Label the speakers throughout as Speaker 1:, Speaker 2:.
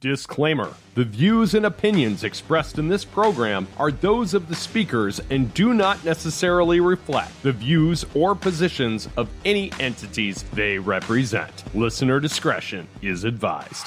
Speaker 1: Disclaimer: the views and opinions expressed in this program are those of the speakers and do not necessarily reflect the views or positions of any entities they represent. Listener discretion is advised.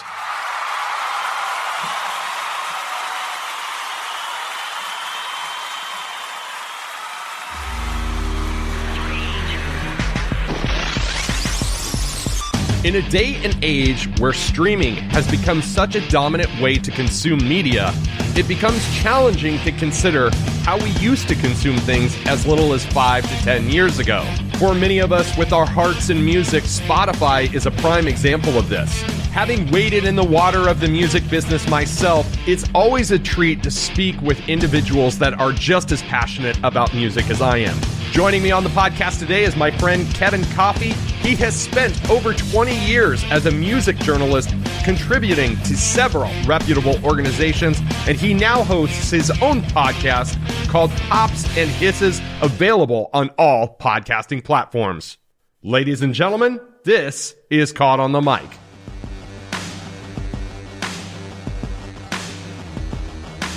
Speaker 1: In a day and age where streaming has become such a dominant way to consume media, it becomes challenging to consider how we used to consume things as little as 5 to 10 years ago. For many of us with our hearts in music, Spotify is a prime example of this. Having waded in the water of the music business myself, it's always a treat to speak with individuals that are just as passionate about music as I am. Joining me on the podcast today is my friend Kevin Coffey. He has spent over 20 years as a music journalist, contributing to several reputable organizations, and he now hosts his own podcast called Pops and Hisses, available on all podcasting platforms. Ladies and gentlemen, this is Caught on the Mic.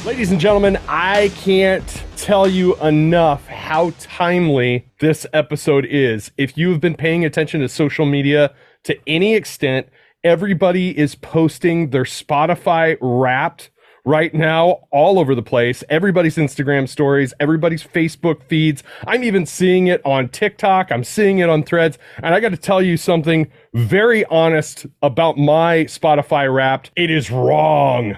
Speaker 1: Ladies and gentlemen, I can't tell you enough how timely this episode is. If you have been paying attention to social media to any extent, everybody is posting their Spotify Wrapped right now all over the place. Everybody's Instagram stories, everybody's Facebook feeds. I'm even seeing it on TikTok. I'm seeing it on Threads. And I got to tell you something very honest about my Spotify Wrapped. It is wrong.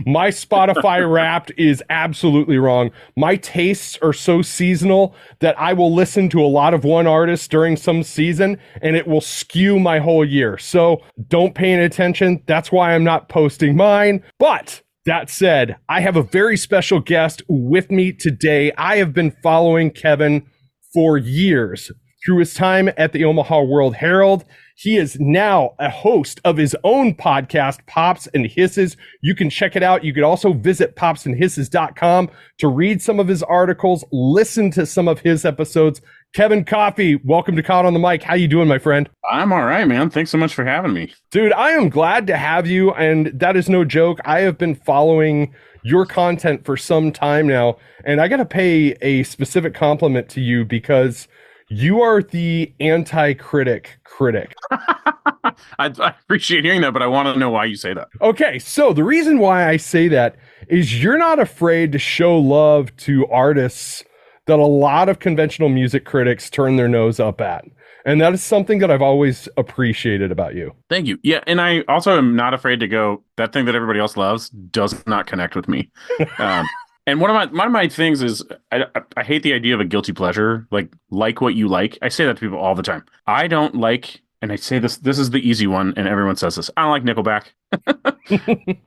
Speaker 1: My Spotify Wrapped is absolutely wrong. My tastes are so seasonal that I will listen to a lot of one artist during some season and it will skew my whole year. So don't pay any attention. That's why I'm not posting mine. But that said, I have a very special guest with me today. I have been following Kevin for years. Through his time at the Omaha World Herald, he is now a host of his own podcast, Pops and Hisses. You can check it out. You can also visit popsandhisses.com to read some of his articles, listen to some of his episodes. Kevin Coffey, welcome to Caught on the Mic. How you doing, my friend?
Speaker 2: I'm all right, man. Thanks so much for having me.
Speaker 1: Dude, I am glad to have you, and that is no joke. I have been following your content for some time now, and I got to pay a specific compliment to you because you are the anti-critic critic.
Speaker 2: I appreciate hearing that, but I want to know why you say that.
Speaker 1: Okay, so the reason why I say that is you're not afraid to show love to artists that a lot of conventional music critics turn their nose up at. And that is something that I've always appreciated about you.
Speaker 2: Thank you. Yeah, and I also am not afraid to go, that thing that everybody else loves does not connect with me. And one of my things is I hate the idea of a guilty pleasure, like what you like. I say that to people all the time. I don't like, and I say this is the easy one, and everyone says this, I don't like Nickelback.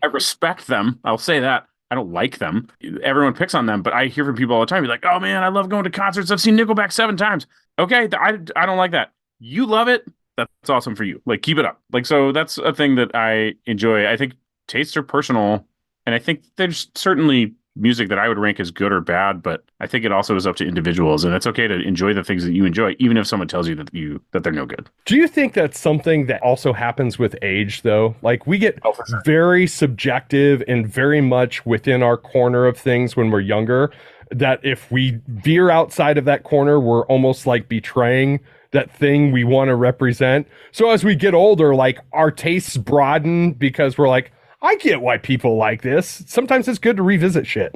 Speaker 2: I respect them. I'll say that. I don't like them. Everyone picks on them, but I hear from people all the time. Be like, oh man, I love going to concerts. I've seen Nickelback 7 times. Okay, I don't like that. You love it. That's awesome for you. Like, keep it up. Like, so that's a thing that I enjoy. I think tastes are personal, and I think there's certainly music that I would rank as good or bad, but I think it also is up to individuals, and it's okay to enjoy the things that you enjoy, even if someone tells you that they're no good.
Speaker 1: Do you think that's something that also happens with age, though? Like, we get very subjective and very much within our corner of things when we're younger, that if we veer outside of that corner, we're almost like betraying that thing we want to represent. So as we get older, like, our tastes broaden because we're like, I get why people like this. Sometimes it's good to revisit shit.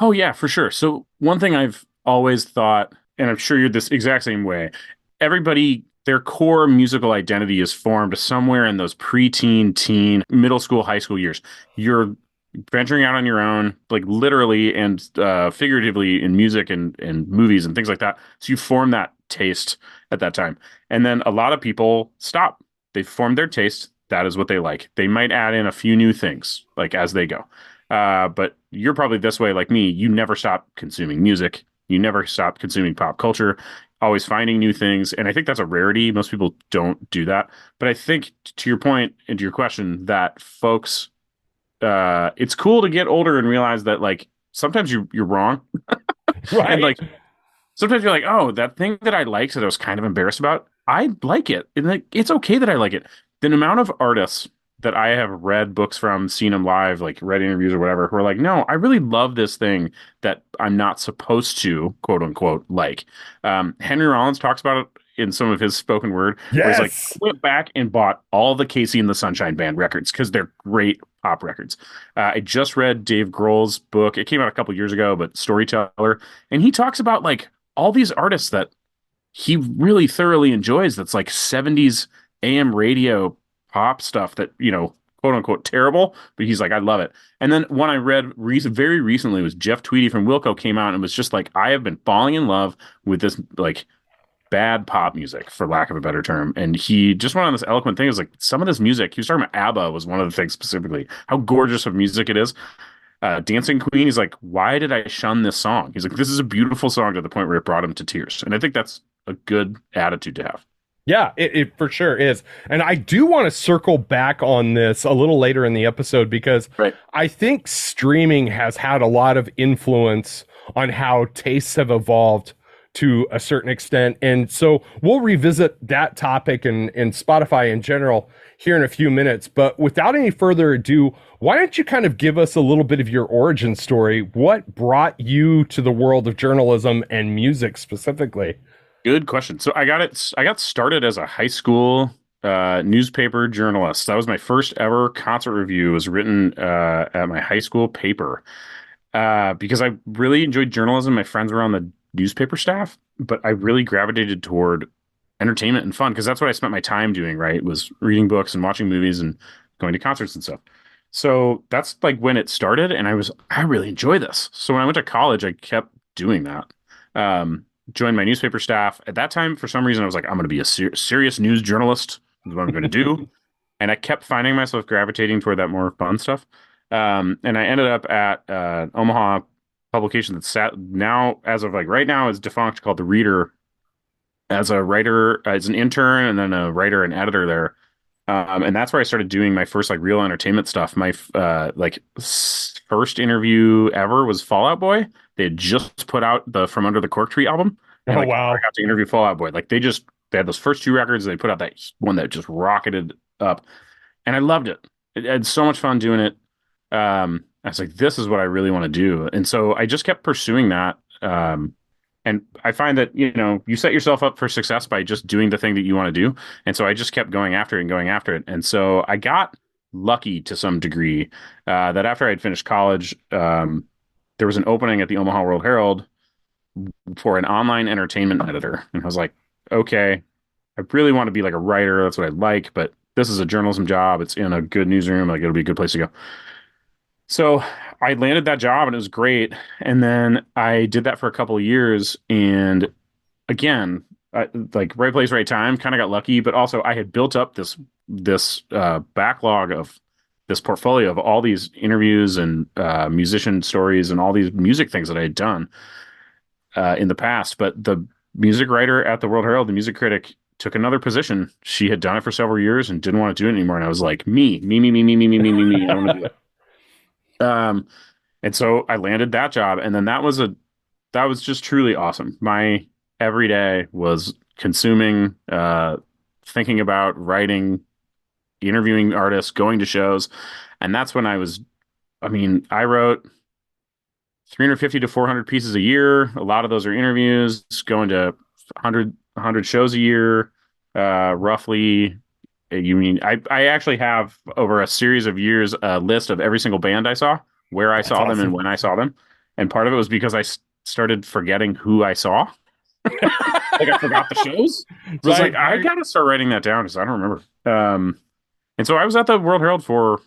Speaker 2: Oh, yeah, for sure. So one thing I've always thought, and I'm sure you're this exact same way, everybody, their core musical identity is formed somewhere in those preteen, teen, middle school, high school years. You're venturing out on your own, like literally and figuratively in music and movies and things like that. So you form that taste at that time. And then a lot of people stop. They form their taste. That is what they like. They might add in a few new things, like as they go. But you're probably this way like me. You never stop consuming music. You never stop consuming pop culture, always finding new things. And I think that's a rarity. Most people don't do that. But I think to your point and to your question that folks, it's cool to get older and realize that like sometimes you're wrong.
Speaker 1: Right.
Speaker 2: And like sometimes you're like, oh, that thing that I liked that I was kind of embarrassed about, I like it. And like it's okay that I like it. The amount of artists that I have read books from, seen them live, like read interviews or whatever, who are like, no, I really love this thing that I'm not supposed to, quote unquote, like. Henry Rollins talks about it in some of his spoken word, where he's like,
Speaker 1: Yes.
Speaker 2: I went back and bought all the Casey and the Sunshine Band records because they're great pop records. I just read Dave Grohl's book. It came out a couple years ago, but Storyteller, and he talks about like all these artists that he really thoroughly enjoys. That's like 70s AM radio pop stuff that, quote unquote terrible, but he's like, I love it. And then one I read very recently was Jeff Tweedy from Wilco came out and was just like, I have been falling in love with this like bad pop music, for lack of a better term. And he just went on this eloquent thing. It was like some of this music, he was talking about ABBA was one of the things specifically, how gorgeous of music it is. Dancing Queen, he's like, why did I shun this song? He's like, this is a beautiful song to the point where it brought him to tears. And I think that's a good attitude to have.
Speaker 1: Yeah, it for sure is. And I do want to circle back on this a little later in the episode because
Speaker 2: Right.
Speaker 1: I think streaming has had a lot of influence on how tastes have evolved to a certain extent. And so we'll revisit that topic and Spotify in general here in a few minutes. But without any further ado, why don't you kind of give us a little bit of your origin story? What brought you to the world of journalism and music specifically?
Speaker 2: Good question. So I got started as a high school newspaper journalist. That was my first ever concert review. It was written at my high school paper because I really enjoyed journalism. My friends were on the newspaper staff, but I really gravitated toward entertainment and fun because that's what I spent my time doing, right? Was reading books and watching movies and going to concerts and stuff. So that's like when it started, and I really enjoy this. So when I went to college, I kept doing that. Joined my newspaper staff. At that time, for some reason, I was like, I'm going to be a serious news journalist. Is what I'm going to do. And I kept finding myself gravitating toward that more fun stuff. And I ended up at Omaha publication that's now, as of like right now, is defunct, called The Reader, as a writer, as an intern, and then a writer and editor there. And that's where I started doing my first like real entertainment stuff. My first interview ever was Fall Out Boy. They had just put out the From Under the Cork Tree album, and
Speaker 1: Oh,
Speaker 2: like
Speaker 1: wow.
Speaker 2: I got to interview Fall Out Boy. Like they had those first two records. They put out that one that just rocketed up, and I loved it. I had so much fun doing it. I was like, this is what I really want to do, and so I just kept pursuing that. And I find that, you set yourself up for success by just doing the thing that you want to do. And so I just kept going after it and going after it. And so I got lucky to some degree that after I'd finished college, there was an opening at the Omaha World Herald for an online entertainment editor. And I was like, okay, I really want to be like a writer. That's what I like. But this is a journalism job. It's in a good newsroom. Like it'll be a good place to go. So I landed that job and it was great. And then I did that for a couple of years. And again, like right place, right time, kind of got lucky. But also I had built up this backlog of this portfolio of all these interviews and musician stories and all these music things that I had done in the past. But the music writer at the World Herald, the music critic, took another position. She had done it for several years and didn't want to do it anymore. And I was like, me. I don't want to do it. And so I landed that job, and then that was just truly awesome. My every day was consuming, thinking about writing, interviewing artists, going to shows. And that's when I wrote 350 to 400 pieces a year. A lot of those are interviews, going to 100 shows a year, roughly. I actually have over a series of years a list of every single band I saw, where I saw them,
Speaker 1: awesome.
Speaker 2: and when I saw them. And part of it was because I started forgetting who I saw. Like I forgot the shows. So it's like I gotta start writing that down because I don't remember. And so I was at the World Herald for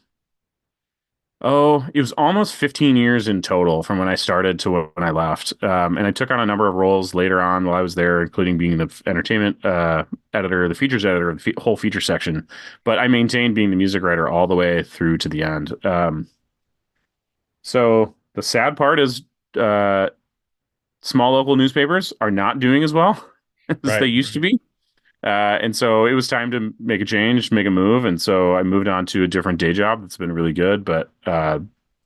Speaker 2: it was almost 15 years in total from when I started to when I left. And I took on a number of roles later on while I was there, including being the entertainment editor, the features editor of the whole feature section. But I maintained being the music writer all the way through to the end. So the sad part is small local newspapers are not doing as well as
Speaker 1: Right.
Speaker 2: they used to be. And so it was time to make a change, make a move. And so I moved on to a different day job that's been really good. But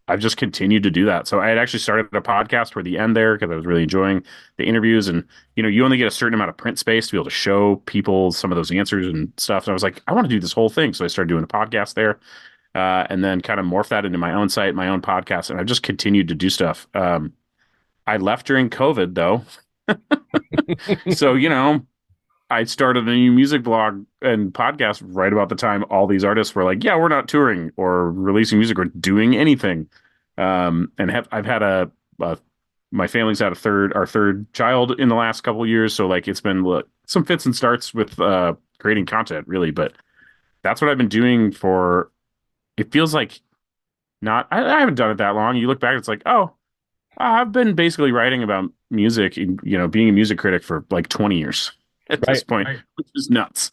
Speaker 2: I've just continued to do that. So I had actually started a podcast toward the end there because I was really enjoying the interviews. And, you only get a certain amount of print space to be able to show people some of those answers and stuff. And I was like, I want to do this whole thing. So I started doing a podcast there, and then kind of morph that into my own site, my own podcast. And I've just continued to do stuff. I left during COVID, though. So, I started a new music blog and podcast right about the time all these artists were like, yeah, we're not touring or releasing music or doing anything. And I've had my family's had our third child in the last couple of years. So like it's been some fits and starts with creating content really, but that's what I've been doing it feels like I haven't done it that long. You look back, it's like, oh, I've been basically writing about music, being a music critic for like 20 years at this point, which is nuts.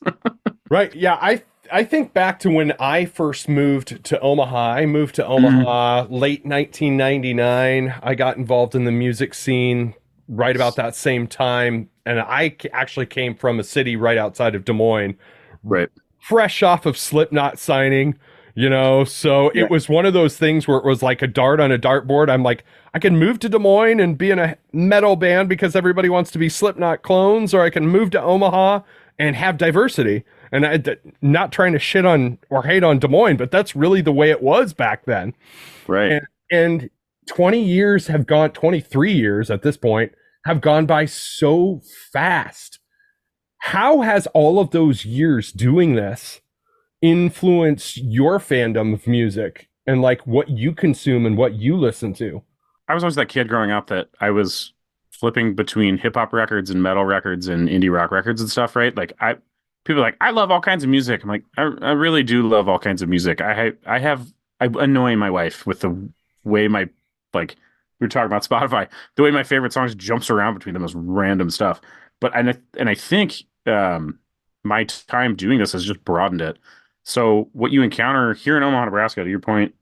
Speaker 1: Right. Yeah. I think back to when I first moved to Omaha. I moved to Omaha late 1999. I got involved in the music scene right about that same time. And I actually came from a city right outside of Des Moines,
Speaker 2: Right.
Speaker 1: fresh off of Slipknot signing, so it was one of those things where it was like a dart on a dartboard. I'm like, I can move to Des Moines and be in a metal band because everybody wants to be Slipknot clones, or I can move to Omaha and have diversity. And not trying to shit on or hate on Des Moines, but that's really the way it was back then.
Speaker 2: Right.
Speaker 1: And 23 years at this point have gone by so fast. How has all of those years doing this influenced your fandom of music and like what you consume and what you listen to?
Speaker 2: I was always that kid growing up that I was flipping between hip hop records and metal records and indie rock records and stuff, right? Like people are like, I love all kinds of music. I'm like, I really do love all kinds of music. I annoy my wife with the way like we were talking about Spotify, the way my favorite songs jumps around between the most random stuff. But I think my time doing this has just broadened it. So what you encounter here in Omaha, Nebraska, to your point,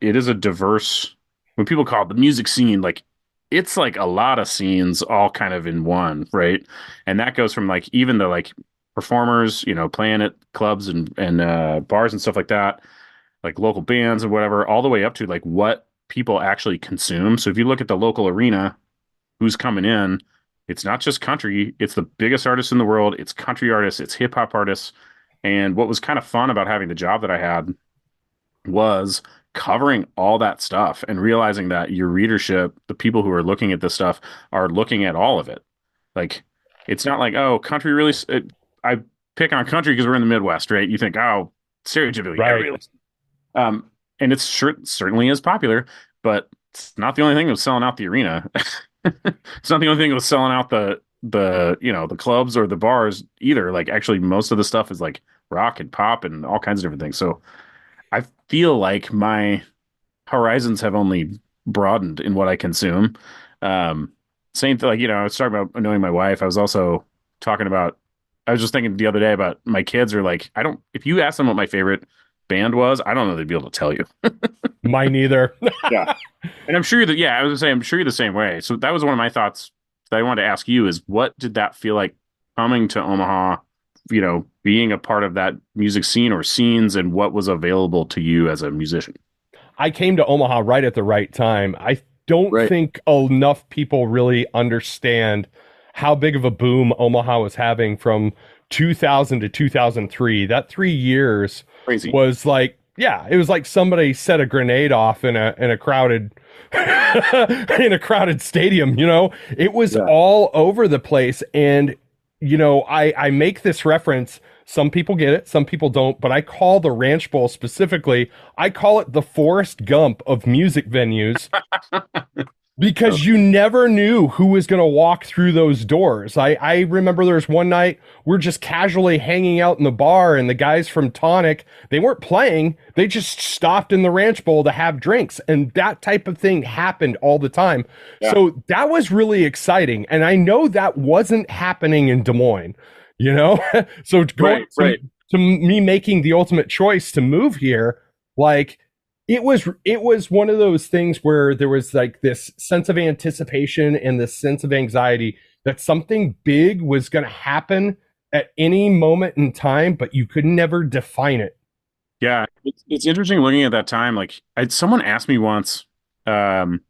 Speaker 2: it is a diverse, when people call it the music scene, like it's like a lot of scenes all kind of in one, right? And that goes from like even the like performers, playing at clubs and bars and stuff like that, like local bands and whatever, all the way up to like what people actually consume. So if you look at the local arena, who's coming in, it's not just country, it's the biggest artists in the world, it's country artists, it's hip hop artists. And what was kind of fun about having the job that I had was covering all that stuff and realizing that your readership, the people who are looking at this stuff, are looking at all of it. Like, it's not like, oh, country really. I pick on country because we're in the Midwest, right? You think, oh, stereotypically,
Speaker 1: Right.
Speaker 2: really. And it's certainly is popular, but it's not the only thing that was selling out the arena. It's not the only thing that was selling out the clubs or the bars either. Like, actually, most of the stuff is like rock and pop and all kinds of different things. So I feel like my horizons have only broadened in what I consume. Same thing, like, I was talking about annoying my wife. I was also talking about, I was just thinking the other day about my kids are like, if you ask them what my favorite band was, I don't know they'd be able to tell you.
Speaker 1: Mine either.
Speaker 2: Yeah. And I'm sure that, I was gonna say, I'm sure you're the same way. So that was one of my thoughts that I wanted to ask you is what did that feel like coming to Omaha, being a part of that music scene or scenes, and what was available to you as a musician?
Speaker 1: I came to Omaha right at the right time. I don't think enough people really understand how big of a boom Omaha was having from 2000 to 2003. That 3 years
Speaker 2: Crazy.
Speaker 1: was like, it was like somebody set a grenade off in a crowded in a crowded stadium. It was all over the place. And I make this reference. Some people get it, some people don't, but I call the Ranch Bowl specifically, I call it the Forrest Gump of music venues because you never knew who was going to walk through those doors. I remember there was one night we're just casually hanging out in the bar and the guys from Tonic, they weren't playing, they just stopped in the Ranch Bowl to have drinks, and that type of thing happened all the time. Yeah. So that was really exciting, and I know that wasn't happening in Des Moines. So to me making the ultimate choice to move here, like it was one of those things where there was like this sense of anticipation and this sense of anxiety that something big was going to happen at any moment in time, but you could never define it.
Speaker 2: Yeah, it's interesting looking at that time. Like, someone asked me once, um,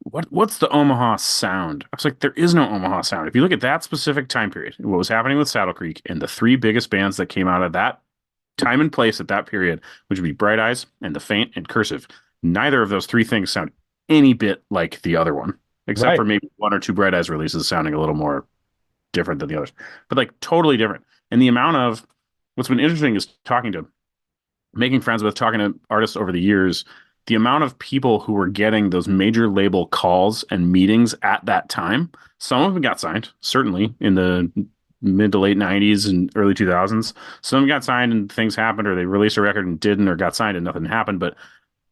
Speaker 2: what's the Omaha sound? I was like, there is no Omaha sound. If you look at that specific time period, what was happening with Saddle Creek and the three biggest bands that came out of that time and place at that period, which would be Bright Eyes and The Faint and Cursive, neither of those three things sound any bit like the other one, except for
Speaker 1: Right.
Speaker 2: maybe one or two Bright Eyes releases sounding a little more different than the others, but like totally different. And the amount of what's been interesting is making friends with, talking to artists over the years, the amount of people who were getting those major label calls and meetings at that time. Some of them got signed, certainly in the mid to late 90s and early 2000s. Some of them got signed and things happened, or they released a record and didn't, or got signed and nothing happened. But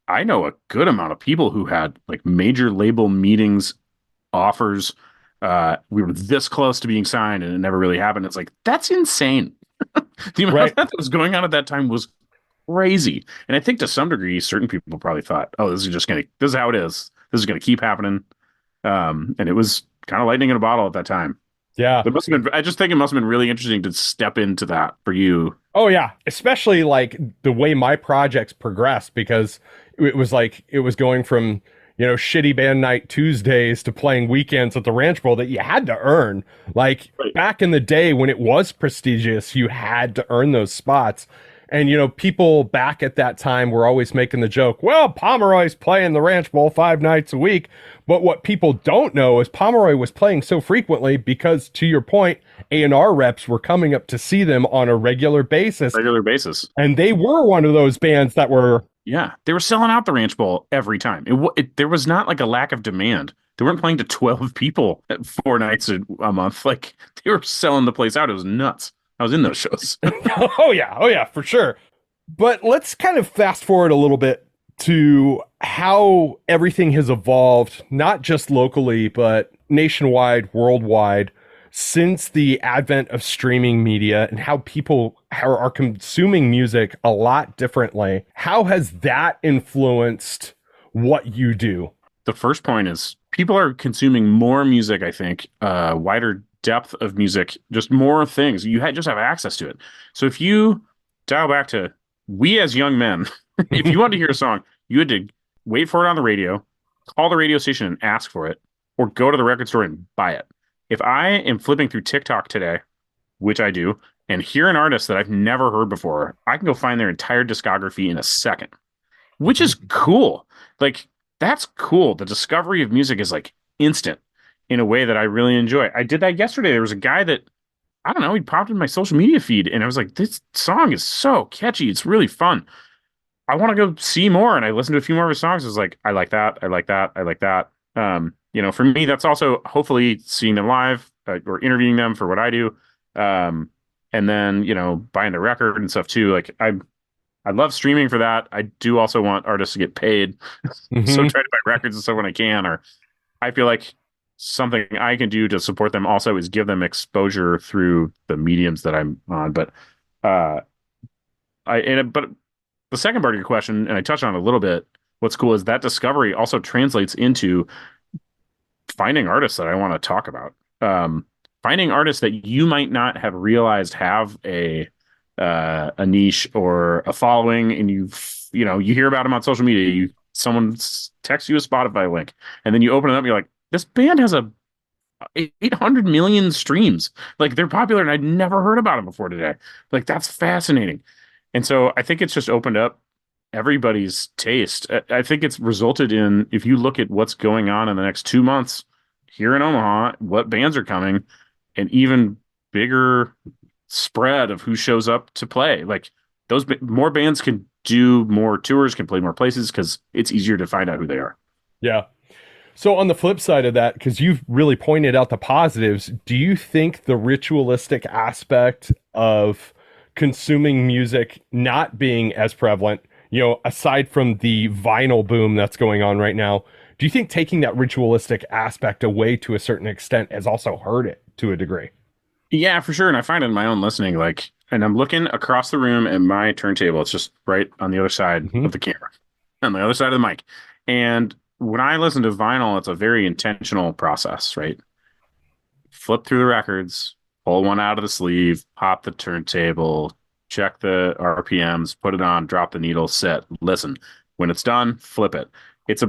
Speaker 2: I know a good amount of people who had like major label meetings, offers. We were this close to being signed and it never really happened. It's like, that's insane. The amount of
Speaker 1: Right.
Speaker 2: that was going on at that time was crazy. And I think to some degree, certain people probably thought, oh, this is how it is. This is gonna keep happening. And it was kind of lightning in a bottle at that time.
Speaker 1: Yeah.
Speaker 2: I just think it must have been really interesting to step into that for you.
Speaker 1: Oh yeah, especially like the way my projects progressed because it was like it was going from, shitty band night Tuesdays to playing weekends at the Ranch Bowl that you had to earn. Like
Speaker 2: Right.
Speaker 1: back in the day when it was prestigious, you had to earn those spots. And people back at that time were always making the joke, well, Pomeroy's playing the Ranch Bowl 5 nights a week. But what people don't know is Pomeroy was playing so frequently because, to your point, A&R reps were coming up to see them on a regular basis.
Speaker 2: Regular basis.
Speaker 1: And they were one of those bands that were,
Speaker 2: Yeah, they were selling out the Ranch Bowl every time. There was not like a lack of demand. They weren't playing to 12 people at 4 nights a month. Like they were selling the place out. It was nuts. I was in those shows.
Speaker 1: oh yeah, for sure. But let's kind of fast forward a little bit to how everything has evolved, not just locally, but nationwide, worldwide, since the advent of streaming media and how people are consuming music a lot differently. How has that influenced what you do?
Speaker 2: The first point is people are consuming more music, I think, wider depth of music, just more things. Just have access to it. So if you dial back to we as young men, if you wanted to hear a song, you had to wait for it on the radio, call the radio station and ask for it, or go to the record store and buy it. If I am flipping through TikTok today, which I do, and hear an artist that I've never heard before, I can go find their entire discography in a second, which is cool. Like, that's cool. The discovery of music is like instant in a way that I really enjoy. I did that yesterday. There was a guy that, I don't know, he popped in my social media feed and I was like, this song is so catchy. It's really fun. I want to go see more. And I listened to a few more of his songs. I was like, I like that. I like that. I like that. For me, that's also hopefully seeing them live or interviewing them for what I do. And then, buying the record and stuff too. Like I love streaming for that. I do also want artists to get paid. So
Speaker 1: Mm-hmm.
Speaker 2: try to buy records and stuff when I can, or I feel like something I can do to support them also is give them exposure through the mediums that I'm on. But uh but the second part of your question, and I touched on it a little bit, what's cool is that discovery also translates into finding artists that I want to talk about. Finding artists that you might not have realized have a niche or a following, and you hear about them on social media. Someone texts you a Spotify link, and then you open it up, and you're like, this band has a 800 million streams. Like they're popular, and I'd never heard about them before today. Like that's fascinating. And so I think it's just opened up everybody's taste. I think it's resulted in, if you look at what's going on in the next 2 months here in Omaha, what bands are coming, an even bigger spread of who shows up to play. Like more bands can do more tours, can play more places because it's easier to find out who they are.
Speaker 1: Yeah. So on the flip side of that, because you've really pointed out the positives, do you think the ritualistic aspect of consuming music not being as prevalent, aside from the vinyl boom that's going on right now, do you think taking that ritualistic aspect away to a certain extent has also hurt it to a degree?
Speaker 2: Yeah, for sure. And I find it in my own listening, like, and I'm looking across the room at my turntable. It's just right on the other side
Speaker 1: Hmm.
Speaker 2: of the camera, on the other side of the mic. And when I listen to vinyl, it's a very intentional process, right? Flip through the records, pull one out of the sleeve, pop the turntable, check the RPMs, put it on, drop the needle, set, listen. When it's done, flip it. It's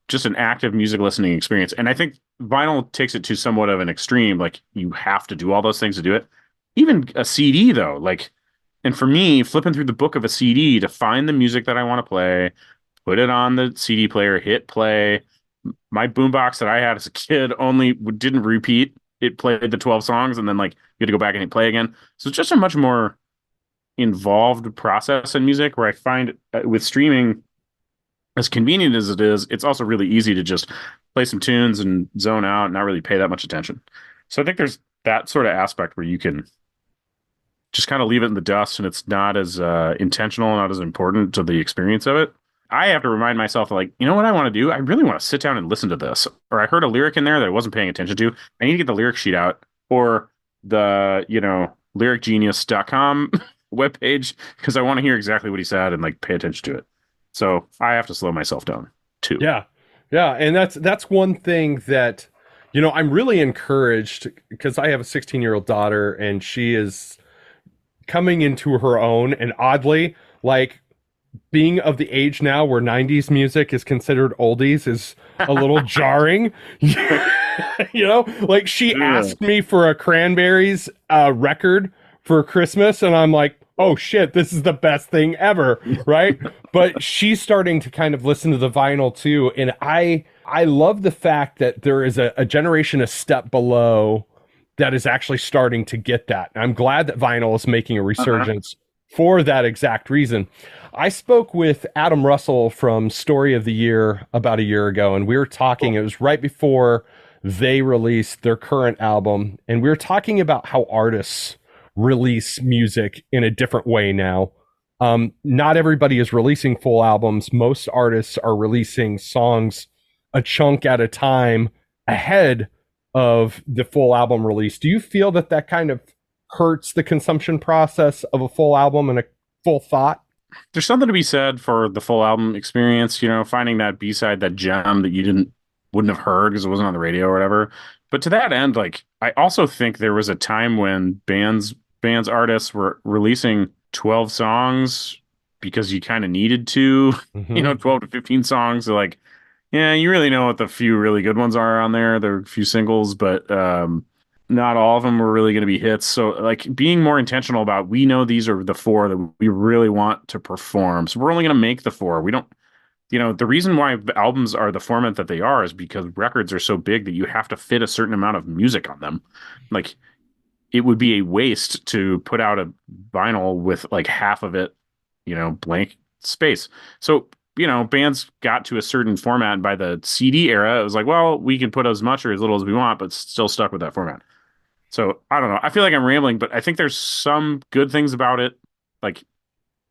Speaker 2: just an active music listening experience. And I think vinyl takes it to somewhat of an extreme. Like you have to do all those things to do it. Even a CD though, like, and for me, flipping through the book of a CD to find the music that I want to play, put it on the CD player, hit play. My boombox that I had as a kid only didn't repeat. It played the 12 songs and then like you had to go back and hit play again. So it's just a much more involved process in music where I find with streaming, as convenient as it is, it's also really easy to just play some tunes and zone out and not really pay that much attention. So I think there's that sort of aspect where you can just kind of leave it in the dust and it's not as intentional, not as important to the experience of it. I have to remind myself, like, you know what I want to do? I really want to sit down and listen to this. Or I heard a lyric in there that I wasn't paying attention to. I need to get the lyric sheet out or the, lyricgenius.com webpage because I want to hear exactly what he said and like pay attention to it. So I have to slow myself down too.
Speaker 1: Yeah. Yeah. And that's one thing that, I'm really encouraged because I have a 16-year-old daughter and she is coming into her own. And oddly, like being of the age now where 90s music is considered oldies is a little jarring. Like she asked me for a Cranberries record for Christmas and I'm like, oh shit, this is the best thing ever, right? But she's starting to kind of listen to the vinyl too, and I love the fact that there is a generation a step below that is actually starting to get that. I'm glad that vinyl is making a resurgence for that exact reason. I spoke with Adam Russell from Story of the Year about a year ago, and we were talking, it was right before they released their current album, and we were talking about how artists release music in a different way now. Not everybody is releasing full albums. Most artists are releasing songs a chunk at a time ahead of the full album release. Do you feel that kind of hurts the consumption process of a full album and a full thought?
Speaker 2: There's something to be said for the full album experience, finding that B-side, that gem that you wouldn't have heard because it wasn't on the radio or whatever. But to that end, like I also think there was a time when artists were releasing 12 songs because you kind of needed to, 12 to 15 songs. So like, yeah, you really know what the few really good ones are on there. There are a few singles, but not all of them were really going to be hits. So like being more intentional about, we know these are the four that we really want to perform. So we're only going to make the four. We don't, the reason why albums are the format that they are is because records are so big that you have to fit a certain amount of music on them. Like it would be a waste to put out a vinyl with like half of it, blank space. So, bands got to a certain format, and by the CD era, it was like, well, we can put as much or as little as we want, but still stuck with that format. So I don't know. I feel like I'm rambling, but I think there's some good things about it. Like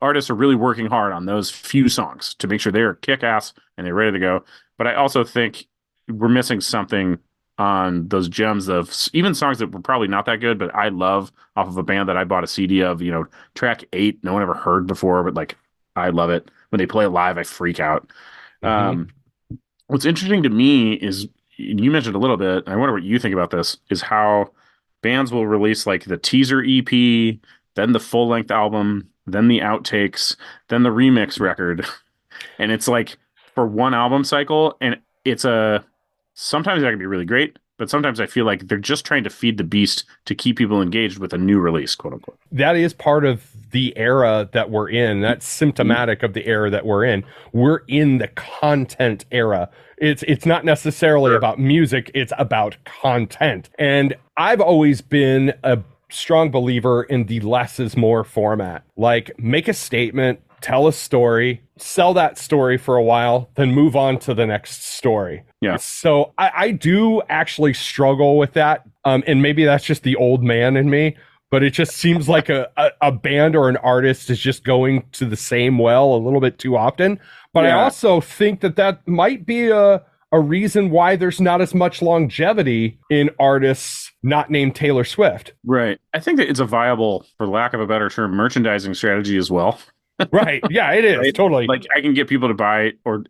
Speaker 2: artists are really working hard on those few songs to make sure they're kick-ass and they're ready to go. But I also think we're missing something on those gems of even songs that were probably not that good, but I love off of a band that I bought a CD of, track 8, no one ever heard before, but like, I love it. When they play it live, I freak out. What's interesting to me is, you mentioned a little bit, and I wonder what you think about this, is how bands will release like the teaser EP, then the full length album, then the outtakes, then the remix record. And it's like for one album cycle, and sometimes that can be really great, but sometimes I feel like they're just trying to feed the beast to keep people engaged with a new release, quote unquote.
Speaker 1: That is part of the era that we're in. That's symptomatic of the era that we're in. We're in the content era. It's not necessarily about music, it's about content. And I've always been a strong believer in the less is more format. Like, make a statement, tell a story, sell that story for a while, then move on to the next story.
Speaker 2: Yeah.
Speaker 1: So I do actually struggle with that. And maybe that's just the old man in me, but it just seems like a band or an artist is just going to the same well a little bit too often. But I also think that might be a reason why there's not as much longevity in artists not named Taylor Swift.
Speaker 2: Right. I think that it's a viable, for lack of a better term, merchandising strategy as well.
Speaker 1: Right. Yeah, it is
Speaker 2: Right?
Speaker 1: totally.
Speaker 2: Like I can get people to buy or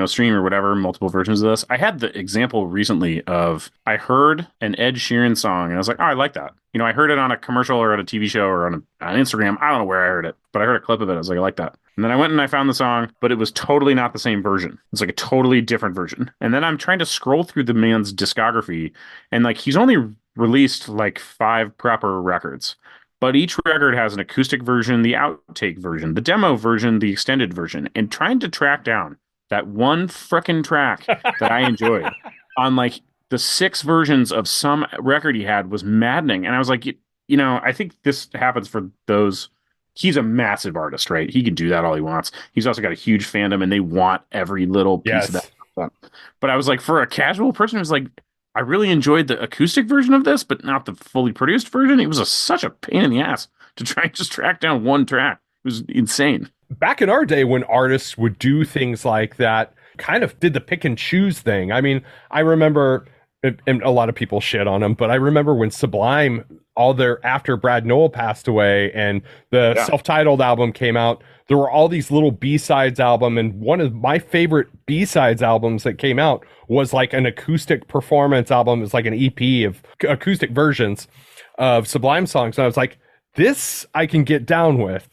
Speaker 2: stream or whatever multiple versions of this. I had the example recently of I heard an Ed Sheeran song and I was like, oh, I like that. I heard it on a commercial or on a TV show or on Instagram. I don't know where I heard it, but I heard a clip of it. I was like, I like that. And then I went and I found the song, but it was totally not the same version. It's like a totally different version. And then I'm trying to scroll through the man's discography, and like he's only released like five proper records. But each record has an acoustic version, the outtake version, the demo version, the extended version, and trying to track down that one frickin' track that I enjoyed on like the six versions of some record he had was maddening. And I was like, I think this happens for those. He's a massive artist, right? He can do that all he wants. He's also got a huge fandom and they want every little piece of that
Speaker 1: Yes.
Speaker 2: stuff. But I was like, for a casual person who's like, I really enjoyed the acoustic version of this, but not the fully produced version. It was such a pain in the ass to try and just track down one track. It was insane.
Speaker 1: Back in our day when artists would do things like that, kind of did the pick and choose thing. I mean, I remember, and a lot of people shit on them, but I remember when Sublime, all their after Brad Nowell passed away and the
Speaker 2: Yeah.
Speaker 1: self-titled album came out, there were all these little B-sides album, and one of my favorite B-sides albums that came out was like an acoustic performance album. It's like an EP of acoustic versions of Sublime songs. And I was like, this I can get down with.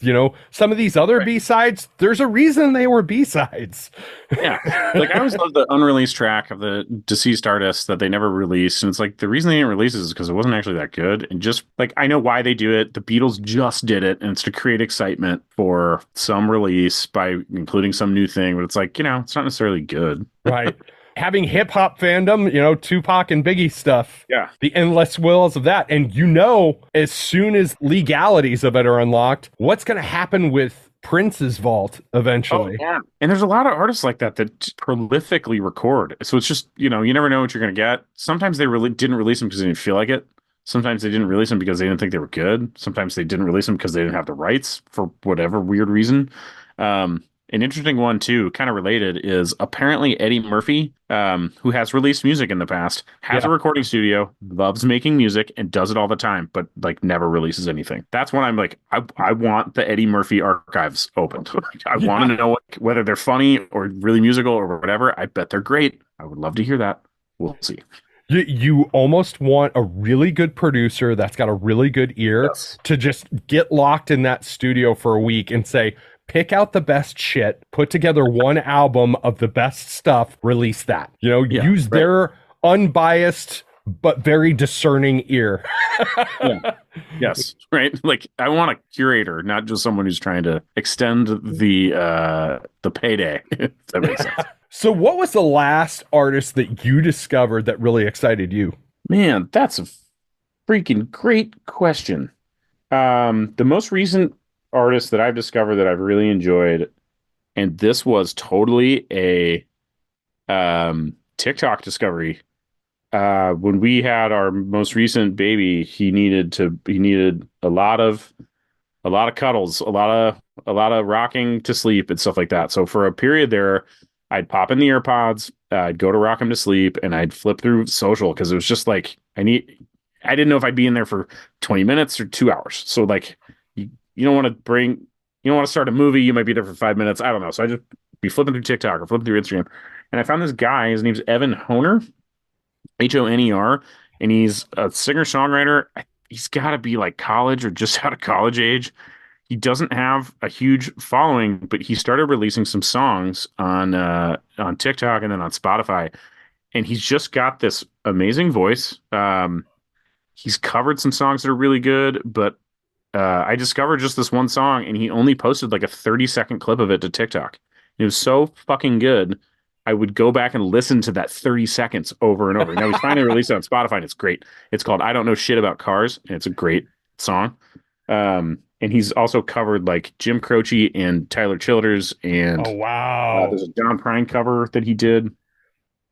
Speaker 1: Some of these other
Speaker 2: Right.
Speaker 1: B-sides, there's a reason they were B-sides.
Speaker 2: Yeah. Like I always love the unreleased track of the deceased artists that they never released. And it's like the reason they didn't release it is because it wasn't actually that good. And just like I know why they do it. The Beatles just did it, and it's to create excitement for some release by including some new thing. But it's like, it's not necessarily good.
Speaker 1: Right. Having hip hop fandom, Tupac and Biggie stuff,
Speaker 2: Yeah.
Speaker 1: the endless wills of that. And as soon as legalities of it are unlocked, what's going to happen with Prince's vault
Speaker 2: Oh,
Speaker 1: eventually?
Speaker 2: yeah. And there's a lot of artists like that prolifically record. So it's just, you never know what you're going to get. Sometimes they really didn't release them because they didn't feel like it. Sometimes they didn't release them because they didn't think they were good. Sometimes they didn't release them because they didn't have the rights for whatever weird reason. An interesting one too, kind of related, is apparently Eddie Murphy, who has released music in the past, has a
Speaker 1: Yeah.
Speaker 2: recording studio, loves making music, and does it all the time, but like never releases anything. That's when I'm like, I want the Eddie Murphy archives opened. I want to know whether they're funny or really musical or whatever. I bet they're great. I would love to hear that. We'll see.
Speaker 1: You almost want a really good producer that's got a really good ear
Speaker 2: Yes.
Speaker 1: to just get locked in that studio for a week and say, pick out the best shit, put together one album of the best stuff, release that.
Speaker 2: Yeah,
Speaker 1: Use
Speaker 2: right.
Speaker 1: their unbiased but very discerning ear.
Speaker 2: Yeah. Yes, right. Like I want a curator, not just someone who's trying to extend the payday. If that makes sense.
Speaker 1: So, what was the last artist that you discovered that really excited you?
Speaker 2: Man, that's a freaking great question. The most recent artist that I've discovered that I've really enjoyed, and this was totally a TikTok discovery. When we had our most recent baby, he needed a lot of cuddles, a lot of rocking to sleep and stuff like that. So for a period there, I'd pop in the AirPods, I'd go to rock him to sleep, and I'd flip through social because it was just like I didn't know if I'd be in there for 20 minutes or 2 hours. So like you don't want to start a movie, you might be there for 5 minutes. I don't know. So I just be flipping through TikTok or flipping through Instagram. And I found this guy, his name's Evan Honer, Honer, and he's a singer-songwriter. He's got to be like college or just out of college age. He doesn't have a huge following, but he started releasing some songs on TikTok and then on Spotify. And he's just got this amazing voice. He's covered some songs that are really good, but I discovered just this one song, and he only posted like a 30-second clip of it to TikTok. It was so fucking good. I would go back and listen to that 30 seconds over and over. Now he's finally released it on Spotify, and it's great. It's called I Don't Know Shit About Cars, and it's a great song. And he's also covered like Jim Croce and Tyler Childers, and
Speaker 1: Oh, wow.
Speaker 2: there's a Don Prine cover that he did.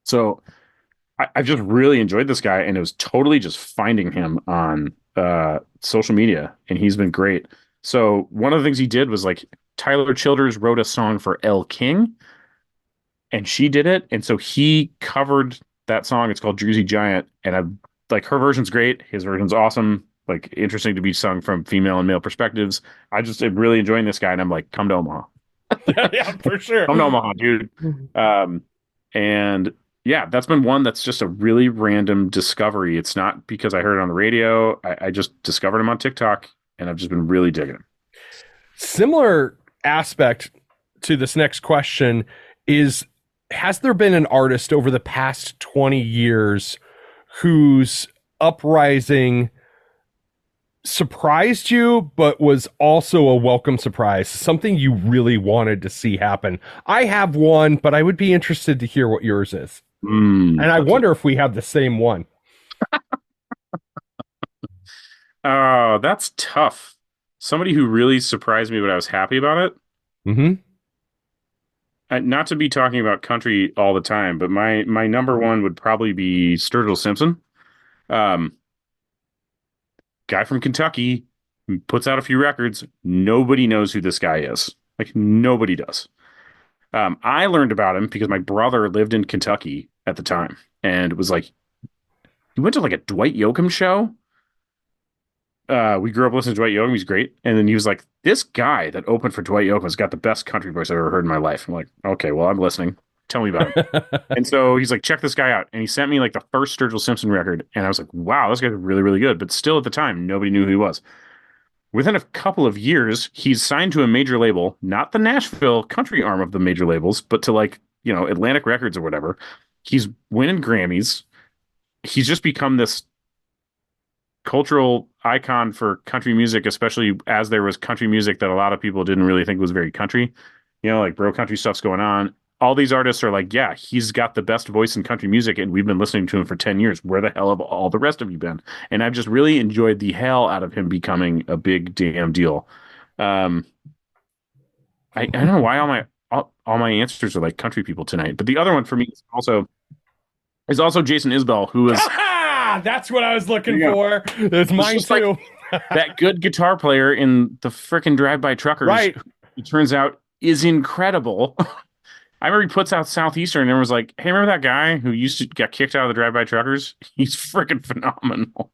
Speaker 2: So I've just really enjoyed this guy, and it was totally just finding him on social media, and he's been great. So one of the things he did was like Tyler Childers wrote a song for Elle King, and she did it, and so he covered that song. It's called Druzy Giant, and I like her version's great. His version's awesome. like interesting to be sung from female and male perspectives. I just am really enjoying this guy, and I'm like, come to Omaha.
Speaker 1: Yeah, for sure.
Speaker 2: Come to Omaha, dude. Um, and yeah, that's been one that's just a really random discovery. It's not because I heard it on the radio. I just discovered him on TikTok, and I've just been really digging him.
Speaker 1: Similar aspect to this next question is, has there been an artist over the past 20 years whose uprising surprised you, but was also a welcome surprise, something you really wanted to see happen? I have one, but I would be interested to hear what yours is. And I wonder if we have the same one.
Speaker 2: Oh, that's tough. Somebody who really surprised me, but I was happy about it.
Speaker 1: Mm-hmm.
Speaker 2: Not to be talking about country all the time, but my number one would probably be Sturgill Simpson. Um, Guy from Kentucky, who puts out a few records. Nobody knows who this guy is. Like, nobody does. I learned about him because my brother lived in Kentucky at the time and was like, he went to like a Dwight Yoakam show. We grew up listening to Dwight Yoakam. He's great. And then he was like, this guy that opened for Dwight Yoakam has got the best country voice I've ever heard in my life. I'm like, okay, well, I'm listening. Tell me about him. And so he's like, check this guy out. And he sent me like the first Sturgill Simpson record. And I was like, wow, this guy's really, really good. But still at the time, nobody knew who he was. Within a couple of years, he's signed to a major label, not the Nashville country arm of the major labels, but to like, you know, Atlantic Records or whatever. He's winning Grammys. He's just become this cultural icon for country music, especially as there was country music that a lot of people didn't really think was very country. You know, like bro country stuff's going on. All these artists are like, yeah, he's got the best voice in country music, and we've been listening to him for 10 years. Where the hell have all the rest of you been? And I've just really enjoyed the hell out of him becoming a big damn deal. I don't know why all my answers are like country people tonight, but the other one for me is also Jason Isbell, who is
Speaker 1: that's what I was looking for. It's mine too.
Speaker 2: Like that good guitar player in the frickin' Drive-By Truckers,
Speaker 1: right?
Speaker 2: It turns out is incredible. I remember he puts out Southeastern and was like, hey, remember that guy who used to get kicked out of the Drive-By Truckers? He's freaking phenomenal.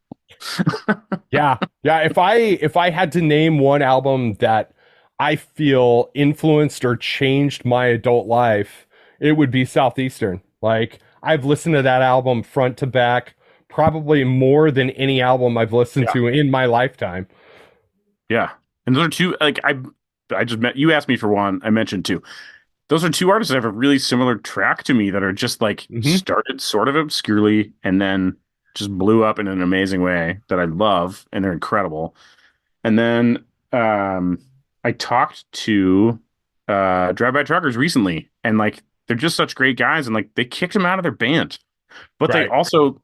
Speaker 1: Yeah. If I had to name one album that I feel influenced or changed my adult life, it would be Southeastern. Like, I've listened to that album front to back probably more than any album I've listened to in my lifetime.
Speaker 2: Yeah. And those are two, like, I just met, you asked me for one, I mentioned two. Those are two artists that have a really similar track to me that are just like started sort of obscurely and then just blew up in an amazing way that I love, and they're incredible. And then I talked to Drive-By Truckers recently, and like they're just such great guys, and like they kicked him out of their band. But they also,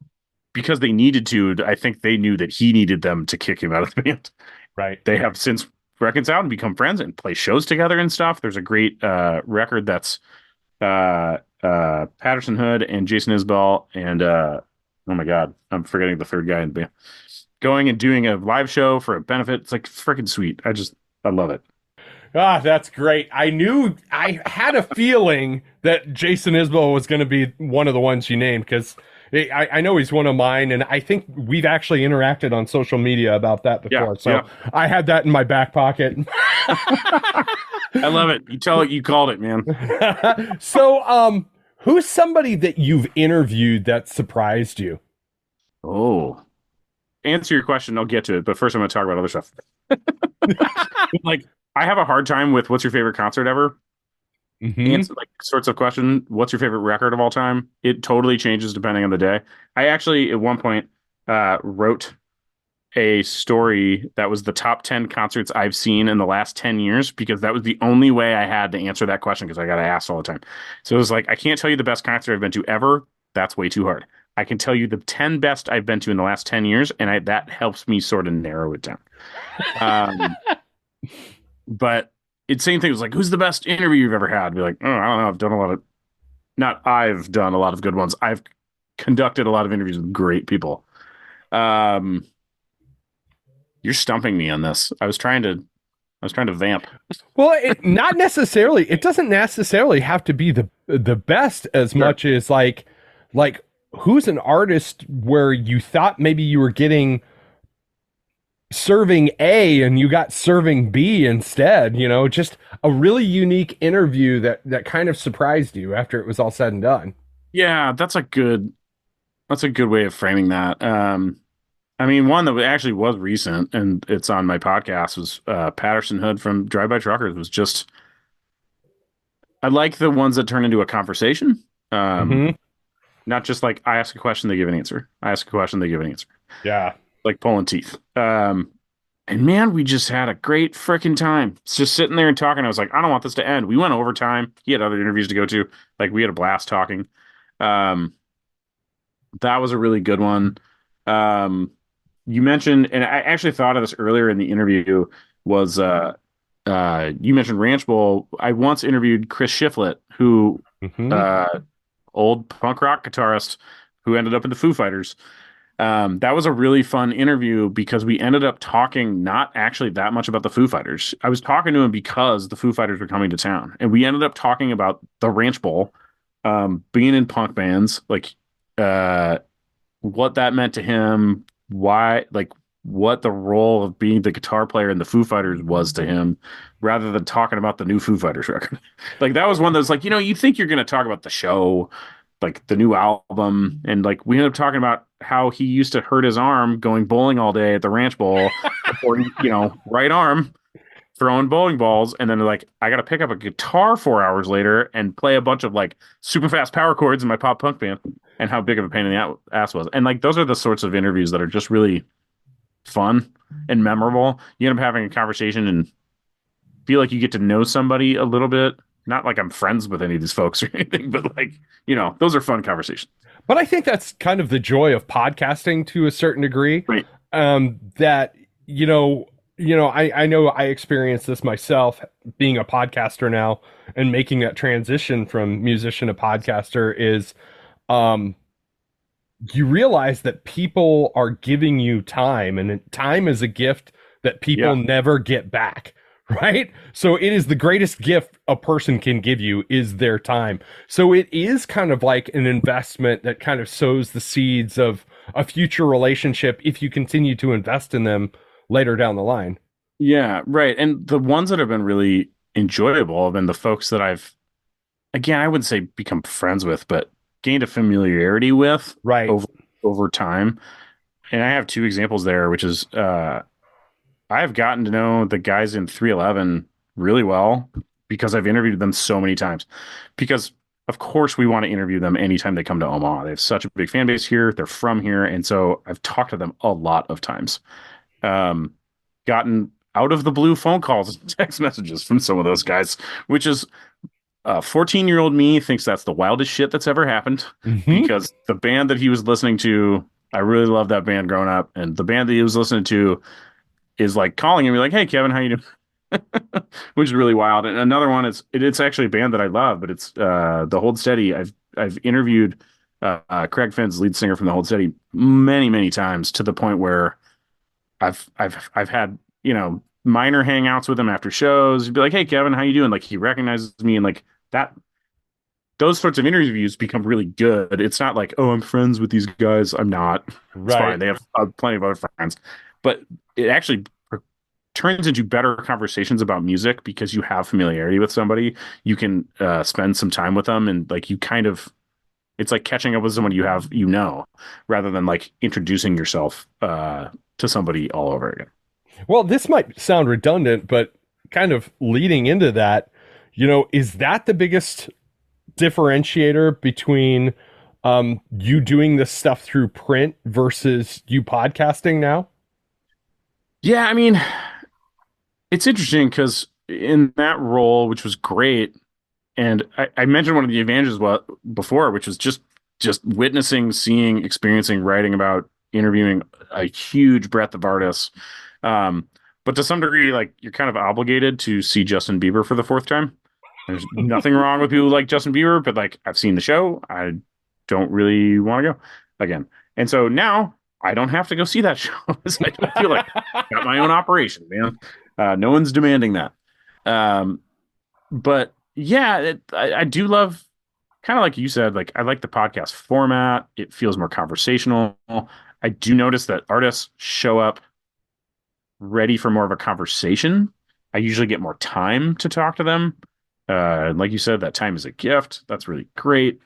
Speaker 2: because they needed to, I think they knew that he needed them to kick him out of the band.
Speaker 1: Right.
Speaker 2: They have since reconciled and become friends and play shows together and stuff. There's a great record that's Patterson Hood and Jason Isbell and oh my God, I'm forgetting the third guy in the band, going and doing a live show for a benefit. It's like freaking sweet. I love it.
Speaker 1: Ah, that's great. I had a feeling that Jason Isbell was going to be one of the ones you named, because I know he's one of mine, and I think we've actually interacted on social media about that before. I had that in my back pocket.
Speaker 2: I love it. You called it, man.
Speaker 1: So, who's somebody that you've interviewed that surprised you?
Speaker 2: Oh, answer your question. I'll get to it, but first I'm going to talk about other stuff. Like, I have a hard time with what's your favorite concert ever? Answer like sorts of question. What's your favorite record of all time? It totally changes depending on the day. I actually at one point wrote a story that was the top 10 concerts I've seen in the last 10 years, because that was the only way I had to answer that question, because I got asked all the time. So it was like, I can't tell you the best concert I've been to ever. That's way too hard. I can tell you the 10 best I've been to in the last 10 years, and that helps me sort of narrow it down. But it's same thing. It was like, who's the best interview you've ever had? I'd be like, oh, I don't know. I've done a lot of good ones. I've conducted a lot of interviews with great people. You're stumping me on this. I was trying to vamp.
Speaker 1: Well, not necessarily. It doesn't necessarily have to be the best as much as like who's an artist where you thought maybe you were getting serving A and you got serving B instead, just a really unique interview that kind of surprised you after it was all said and done.
Speaker 2: Yeah, that's a good way of framing that. I mean, one that actually was recent and it's on my podcast was Patterson Hood from Drive By Truckers was just I like the ones that turn into a conversation. Um,
Speaker 1: Hmm.
Speaker 2: Not just like I ask a question, they give an answer. I ask a question, they give an answer.
Speaker 1: Yeah.
Speaker 2: Like pulling teeth. And man, we just had a great freaking time. It's just sitting there and talking. I was like, I don't want this to end. We went overtime. He had other interviews to go to. Like we had a blast talking. Um, that was a really good one. Um, you mentioned, and I actually thought of this earlier in the interview, was you mentioned Ranch Bowl. I once interviewed Chris Shiflett, who
Speaker 1: Hmm.
Speaker 2: uh, old punk rock guitarist who ended up in the Foo Fighters. That was a really fun interview because we ended up talking not actually that much about the Foo Fighters. I was talking to him because the Foo Fighters were coming to town, and we ended up talking about the Ranch Bowl, being in punk bands, like uh, what that meant to him, why, like what the role of being the guitar player in the Foo Fighters was to him, rather than talking about the new Foo Fighters record. Like that was one that's like, you think you're going to talk about the show, like the new album, and like we ended up talking about how he used to hurt his arm going bowling all day at the Ranch Bowl before right arm throwing bowling balls, and then like I got to pick up a guitar 4 hours later and play a bunch of like super fast power chords in my pop punk band, and how big of a pain in the ass was. And like those are the sorts of interviews that are just really fun and memorable. You end up having a conversation and feel like you get to know somebody a little bit. Not like I'm friends with any of these folks or anything, but like, those are fun conversations.
Speaker 1: But I think that's kind of the joy of podcasting to a certain degree.
Speaker 2: Right.
Speaker 1: That I know I experienced this myself being a podcaster now and making that transition from musician to podcaster is um you realize that people are giving you time, and time is a gift that people
Speaker 2: Yeah.
Speaker 1: never get back. Right? So it is the greatest gift a person can give you is their time. So it is kind of like an investment that kind of sows the seeds of a future relationship if you continue to invest in them later down the line.
Speaker 2: Yeah. Right. And the ones that have been really enjoyable have been the folks that again, I wouldn't say become friends with, but gained a familiarity with
Speaker 1: Right.
Speaker 2: over time. And I have two examples there, which is I've gotten to know the guys in 311 really well because I've interviewed them so many times. Because of course we want to interview them anytime they come to Omaha. They have such a big fan base here. They're from here, and so I've talked to them a lot of times. Um, Gotten out of the blue phone calls and text messages from some of those guys, which is 14-year-old me thinks that's the wildest shit that's ever happened
Speaker 1: Hmm.
Speaker 2: because the band that he was listening to, I really loved that band growing up, and the band that he was listening to is like calling him, like, "Hey, Kevin, how you doing?" Which is really wild. And another one is it's actually a band that I love, but it's the Hold Steady. I've interviewed Craig Finn's lead singer from the Hold Steady many times to the point where I've had minor hangouts with him after shows. He'd be like, "Hey, Kevin, how you doing?" Like he recognizes me, and like that. Those sorts of interviews become really good. It's not like, "Oh, I'm friends with these guys." I'm not. It's fine.
Speaker 1: Right.
Speaker 2: They have plenty of other friends, but it actually turns into better conversations about music because you have familiarity with somebody. You can spend some time with them, and like you kind of, it's like catching up with someone rather than like introducing yourself to somebody all over again.
Speaker 1: Well, this might sound redundant, but kind of leading into that, is that the biggest differentiator between you doing this stuff through print versus you podcasting now?
Speaker 2: Yeah, I mean, it's interesting because in that role, which was great, and I mentioned one of the advantages before, which was just witnessing, seeing, experiencing, writing about, interviewing a huge breadth of artists. Um, but to some degree, like you're kind of obligated to see Justin Bieber for the fourth time. There's nothing wrong with people who like Justin Bieber, but like I've seen the show, I don't really want to go again. And so now I don't have to go see that show. I don't feel like I've got my own operation, man. No one's demanding that. Um, but yeah, I do love kind of like you said, like I like the podcast format. It feels more conversational. I do notice that artists show up ready for more of a conversation, I usually get more time to talk to them. And like you said, that time is a gift. That's really great.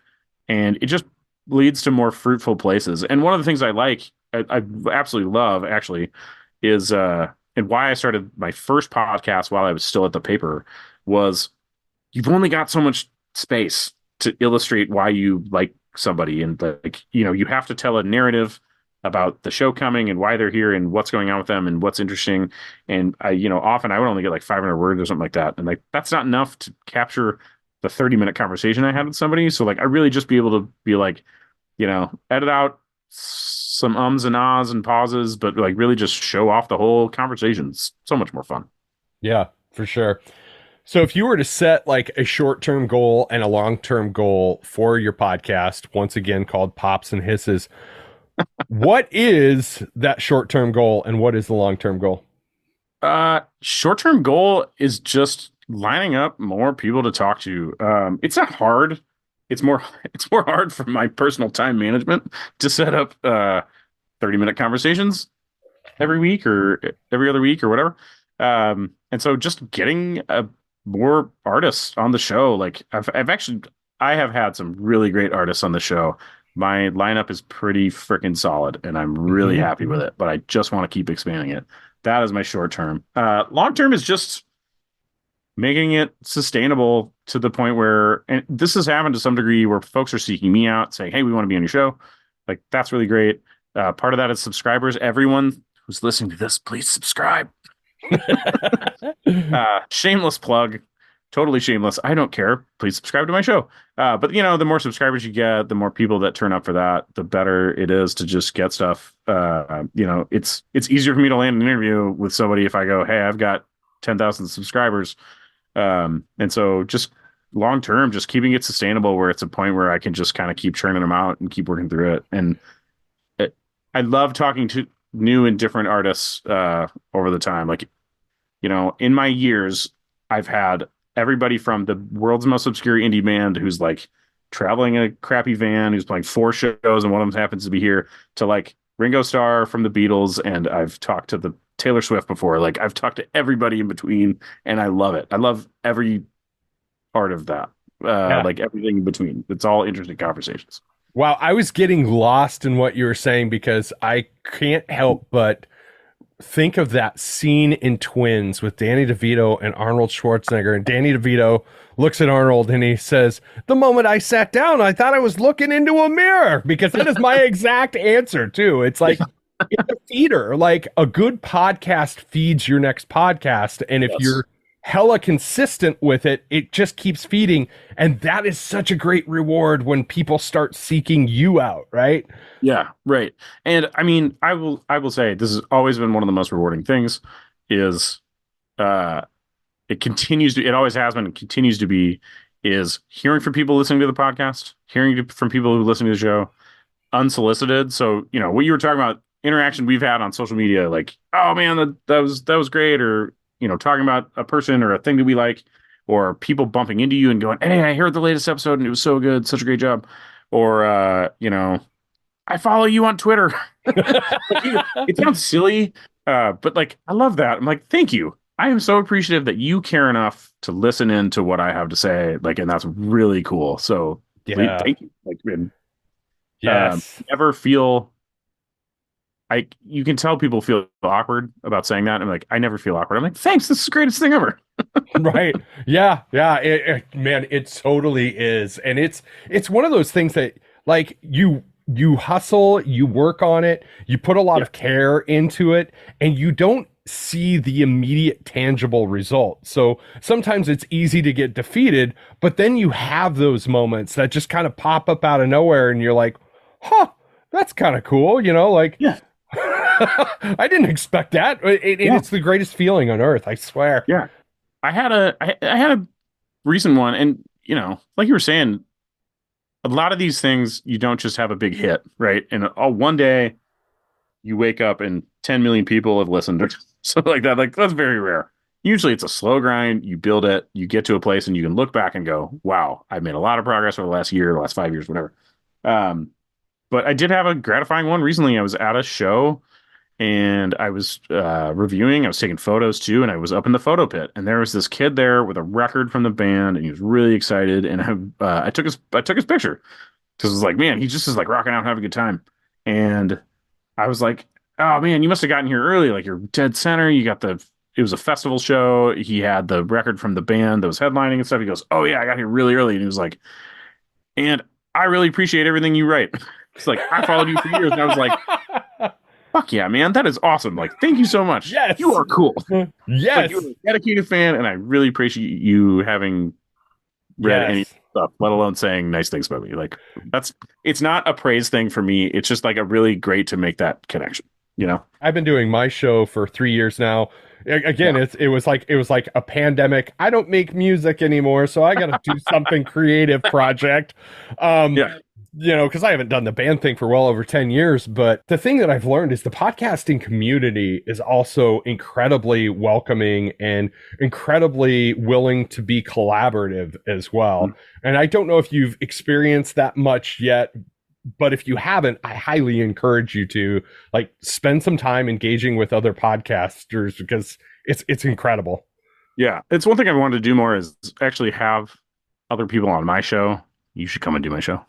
Speaker 2: And it just leads to more fruitful places. And one of the things I absolutely love actually is, and why I started my first podcast while I was still at the paper was you've only got so much space to illustrate why you like somebody. And like, you have to tell a narrative about the show coming and why they're here and what's going on with them and what's interesting. And often I would only get like 500 words or something like that. And like, that's not enough to capture the 30-minute conversation I had with somebody. So like, I really just be able to be like, edit out some ums and ahs and pauses, but like really just show off the whole conversation. It's so much more fun.
Speaker 1: Yeah, for sure. So if you were to set like a short-term goal and a long-term goal for your podcast, once again called Pops and Hisses, what is that short-term goal and what is the long-term goal?
Speaker 2: Short-term goal is just lining up more people to talk to. It's not hard. It's more it's more hard for my personal time management to set up 30-minute conversations every week or every other week or whatever. And so just getting more artists on the show. Like I have had some really great artists on the show. My lineup is pretty freaking solid and I'm really happy with it, but I just want to keep expanding it. That is my short term. Long term is just making it sustainable to the point where, and this has happened to some degree where folks are seeking me out saying, hey, we want to be on your show. Like, that's really great. Part of that is subscribers. Everyone who's listening to this, please subscribe. Shameless plug, totally shameless. I don't care. Please subscribe to my show. But the more subscribers you get, the more people that turn up for that, the better it is to just get stuff. It's easier for me to land an interview with somebody if I go, hey, I've got 10,000 subscribers. And so just long term, just keeping it sustainable where it's a point where I can just kind of keep churning them out and keep working through it. And I love talking to new and different artists over the time. Like, in my years, I've had everybody from the world's most obscure indie band who's like traveling in a crappy van, who's playing 4 shows, and one of them happens to be here, to like Ringo Starr from the Beatles, and I've talked to the Taylor Swift before. Like, I've talked to everybody in between, and I love it. I love every part of that. Like everything in between. It's all interesting conversations.
Speaker 1: Wow, I was getting lost in what you were saying because I can't help but think of that scene in Twins with Danny DeVito and Arnold Schwarzenegger. And Danny DeVito looks at Arnold and he says, the moment I sat down, I thought I was looking into a mirror, because that is my exact answer too. It's like, it's a feeder. Like, a good podcast feeds your next podcast. And if you're hella consistent with it, it just keeps feeding. And that is such a great reward when people start seeking you out, right?
Speaker 2: Yeah, right. And I mean, I will say this has always been one of the most rewarding things is it always has been and continues to be, is hearing from people listening to the podcast, hearing from people who listen to the show unsolicited. So, what you were talking about, interaction we've had on social media, like, oh man, that was great, or talking about a person or a thing that we like, or people bumping into you and going, hey, I heard the latest episode and it was so good, such a great job, or I follow you on Twitter. It sounds silly, but like, I love that. I'm like, thank you. I am so appreciative that you care enough to listen in to what I have to say. Like, and that's really cool. So thank you. Like, never feel like, you can tell people feel awkward about saying that. I'm like, I never feel awkward. I'm like, thanks. This is the greatest thing ever.
Speaker 1: Right. Yeah. Man, it totally is. And it's one of those things that, like, you hustle, you work on it, you put a lot of care into it, and you don't see the immediate tangible result. So sometimes it's easy to get defeated, but then you have those moments that just kind of pop up out of nowhere and you're like, huh, that's kind of cool. Like, yeah. I didn't expect that. It's the greatest feeling on earth, I swear.
Speaker 2: Yeah. I had a recent one, and like you were saying, a lot of these things, you don't just have a big hit, right? And one day you wake up and 10 million people have listened or something like that. Like, that's very rare. Usually it's a slow grind. You build it, you get to a place and you can look back and go, wow, I've made a lot of progress over the last year, the last 5 years, whatever. But I did have a gratifying one recently. I was at a show and I was reviewing. I was taking photos too, and I was up in the photo pit, and there was this kid there with a record from the band, and he was really excited. And I took his picture because it was like, man, he just is like rocking out and having a good time. And I was like, oh man, you must have gotten here early. Like you're dead center. You got the It was a festival show. He had the record from the band that was headlining and stuff. He goes, oh yeah, I got here really early. And he was like, and I really appreciate everything you write. It's like I followed you for years, and I was like, fuck yeah, man, that is awesome. Like, thank you so much.
Speaker 1: Yes.
Speaker 2: You are cool.
Speaker 1: Yes.
Speaker 2: Like, you're a dedicated fan, and I really appreciate you having read any stuff, let alone saying nice things about me. Like, it's not a praise thing for me. It's just like a really great to make that connection, you know?
Speaker 1: I've been doing my show for 3 years now. Again,
Speaker 2: Yeah.
Speaker 1: it was like a pandemic. I don't make music anymore, so I got to do something creative project.
Speaker 2: Yeah.
Speaker 1: You know, because I haven't done the band thing for well over 10 years. But the thing that I've learned is the podcasting community is also incredibly welcoming and incredibly willing to be collaborative as well.
Speaker 2: Mhm.
Speaker 1: And I don't know if you've experienced that much yet, but if you haven't, I highly encourage you to like spend some time engaging with other podcasters because it's incredible.
Speaker 2: Yeah. It's one thing I wanted to do more is actually have other people on my show. You should come and do my show.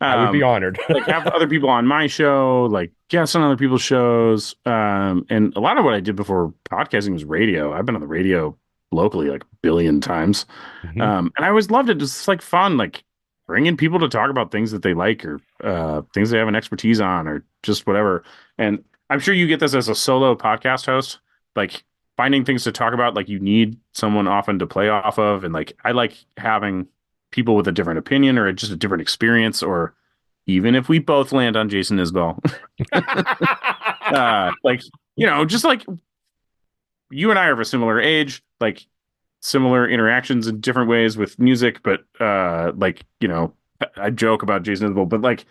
Speaker 1: I would be honored.
Speaker 2: Like have other people on my show, like guests on other people's shows. And a lot of what I did before podcasting was radio. I've been on the radio locally like a billion times.
Speaker 1: Mhm.
Speaker 2: And I always loved it. It's like fun, like bringing people to talk about things that they like or things they have an expertise on or just whatever. And I'm sure you get this as a solo podcast host, like finding things to talk about. Like you need someone often to play off of. And like, I like having people with a different opinion or just a different experience, or even if we both land on Jason Isbell, like, you know, just like you and I are of a similar age, like similar interactions in different ways with music, but like, you know, I joke about Jason Isbell, but like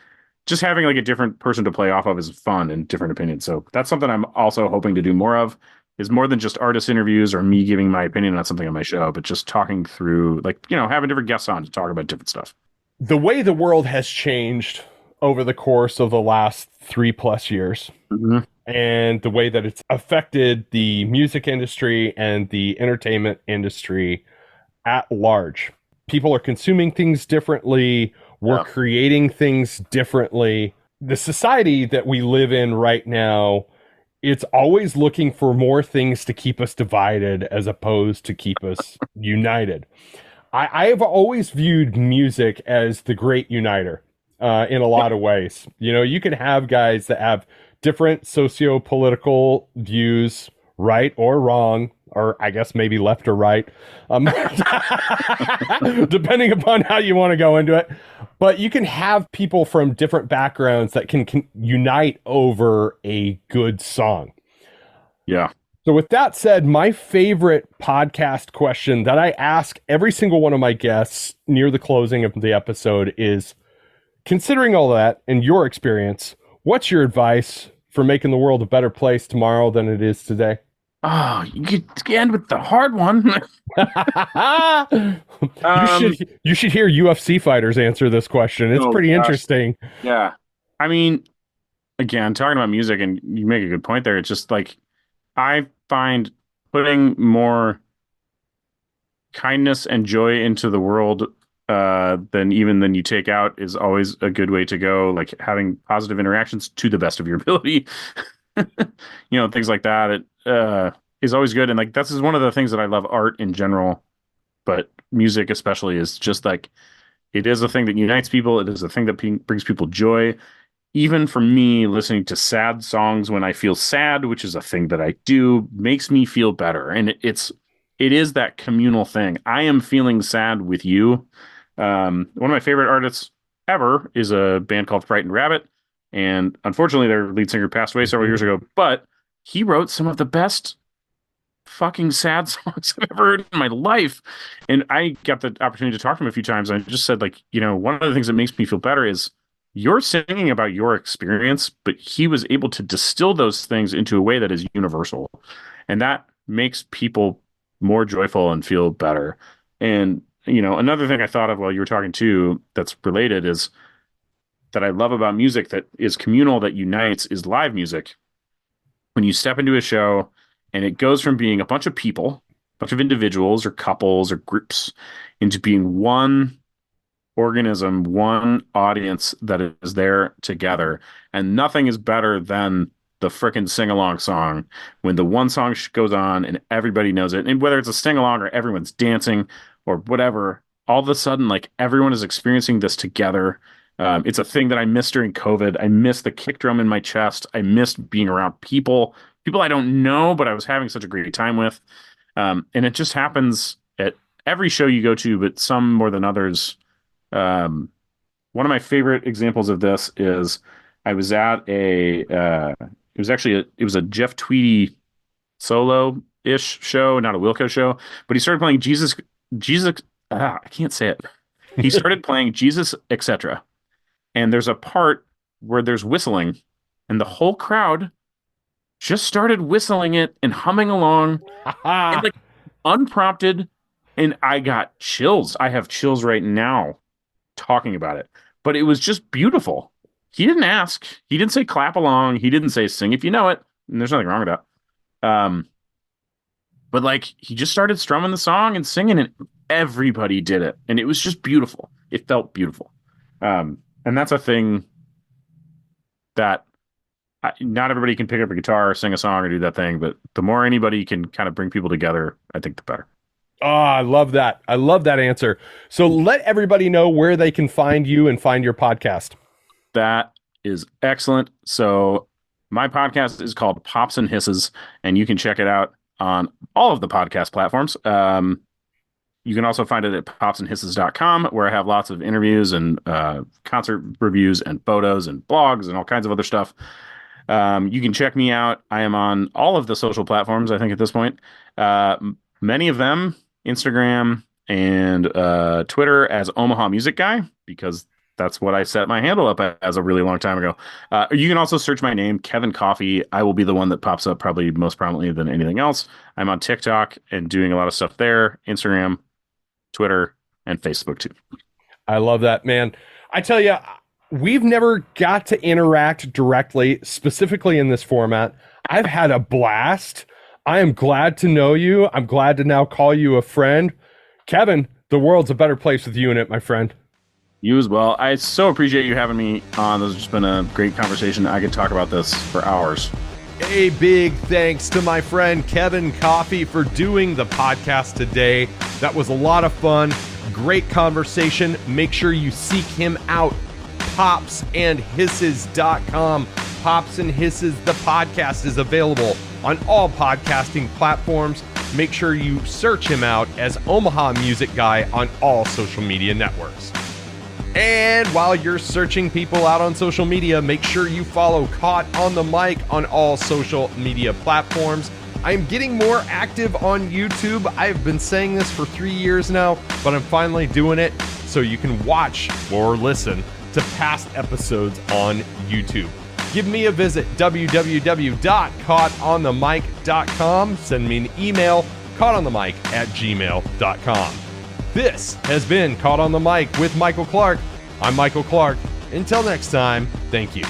Speaker 2: just having like a different person to play off of is fun and different opinions. So that's something I'm also hoping to do more of, is more than just artist interviews or me giving my opinion on something on my show, but just talking through, like, you know, having different guests on to talk about different stuff.
Speaker 1: The way the world has changed over the course of the last 3+ years,
Speaker 2: Mm-hmm.
Speaker 1: and the way that it's affected the music industry and the entertainment industry at large. People are consuming things differently. We're creating things differently. The society that we live in right now, it's always looking for more things to keep us divided as opposed to keep us united. I have always viewed music as the great uniter in a lot of ways. You know, you can have guys that have different socio-political views, right or wrong, or I guess maybe left or right, depending upon how you want to go into it. But you can have people from different backgrounds that can unite over a good song.
Speaker 2: Yeah.
Speaker 1: So with that said, my favorite podcast question that I ask every single one of my guests near the closing of the episode is, considering all that and your experience, what's your advice for making the world a better place tomorrow than it is today?
Speaker 2: Oh, you could end with the hard one.
Speaker 1: You should hear UFC fighters answer this question. It's pretty interesting.
Speaker 2: Yeah. I mean, again, talking about music, and you make a good point there. It's just like, I find putting more kindness and joy into the world than you take out is always a good way to go. Like having positive interactions to the best of your ability, you know, things like that. It is always good. And like, this is one of the things that I love art in general, but music especially is just like, it is a thing that unites people. It is a thing that brings people joy. Even for me, listening to sad songs when I feel sad, which is a thing that I do, makes me feel better. And it is that communal thing. I am feeling sad with you. One of my favorite artists ever is a band called Frightened Rabbit. And unfortunately, their lead singer passed away several years ago, but he wrote some of the best fucking sad songs I've ever heard in my life. And I got the opportunity to talk to him a few times. And I just said, like, you know, one of the things that makes me feel better is you're singing about your experience, but he was able to distill those things into a way that is universal. And that makes people more joyful and feel better. And, you know, another thing I thought of while you were talking too, that's related, is that I love about music that is communal, that unites, is live music. when you step into a show and it goes from being a bunch of people, a bunch of individuals or couples or groups, into being one organism, one audience that is there together. And nothing is better than the frickin' sing-along song when the one song goes on and everybody knows it. And whether it's a sing-along or everyone's dancing or whatever, all of a sudden, like, everyone is experiencing this together. It's a thing that I missed during COVID. I missed the kick drum in my chest. I missed being around people I don't know, but I was having such a great time with. And it just happens at every show you go to, but some more than others. One of my favorite examples of this is I was at it was a Jeff Tweedy solo-ish show, not a Wilco show, but he started playing I can't say it. He started playing Jesus, etc. And there's a part where there's whistling, and the whole crowd just started whistling it and humming along, and like unprompted. And I got chills. I have chills right now talking about it. But it was just beautiful. He didn't ask. He didn't say clap along. He didn't say sing if you know it. And there's nothing wrong with that. But like, he just started strumming the song and singing, and everybody did it. And it was just beautiful. It felt beautiful. And that's a thing that not everybody can pick up a guitar or sing a song or do that thing. But the more anybody can kind of bring people together, I think the better.
Speaker 1: Oh, I love that. I love that answer. So let everybody know where they can find you and find your podcast.
Speaker 2: That is excellent. So my podcast is called Pops and Hisses, and you can check it out on all of the podcast platforms. You can also find it at popsandhisses.com, where I have lots of interviews and concert reviews and photos and blogs and all kinds of other stuff. You can check me out. I am on all of the social platforms, I think, at this point. Many of them, Instagram and Twitter, as Omaha Music Guy, because that's what I set my handle up as a really long time ago. You can also search my name, Kevin Coffey. I will be the one that pops up probably most prominently than anything else. I'm on TikTok and doing a lot of stuff there, Instagram, Twitter, and Facebook too.
Speaker 1: I love that, man. I tell you, we've never got to interact directly, specifically in this format. I've had a blast. I am glad to know you. I'm glad to now call you a friend. Kevin, the world's a better place with you in it, my friend.
Speaker 2: You as well. I so appreciate you having me on. This has just been a great conversation. I could talk about this for hours.
Speaker 1: A big thanks to my friend Kevin Coffey for doing the podcast today. That was a lot of fun. Great conversation. Make sure you seek him out. popsandhisses.com. Pops and Hisses, the podcast, is available on all podcasting platforms. Make sure you search him out as Omaha Music Guy on all social media networks. And while you're searching people out on social media, make sure you follow Caught on the Mic on all social media platforms. I'm getting more active on YouTube. I've been saying this for 3 years now, but I'm finally doing it so you can watch or listen to past episodes on YouTube. Give me a visit, www.caughtonthemic.com. Send me an email, caughtonthemic@gmail.com. This has been Caught on the Mic with Michael Clark. I'm Michael Clark. Until next time, thank you.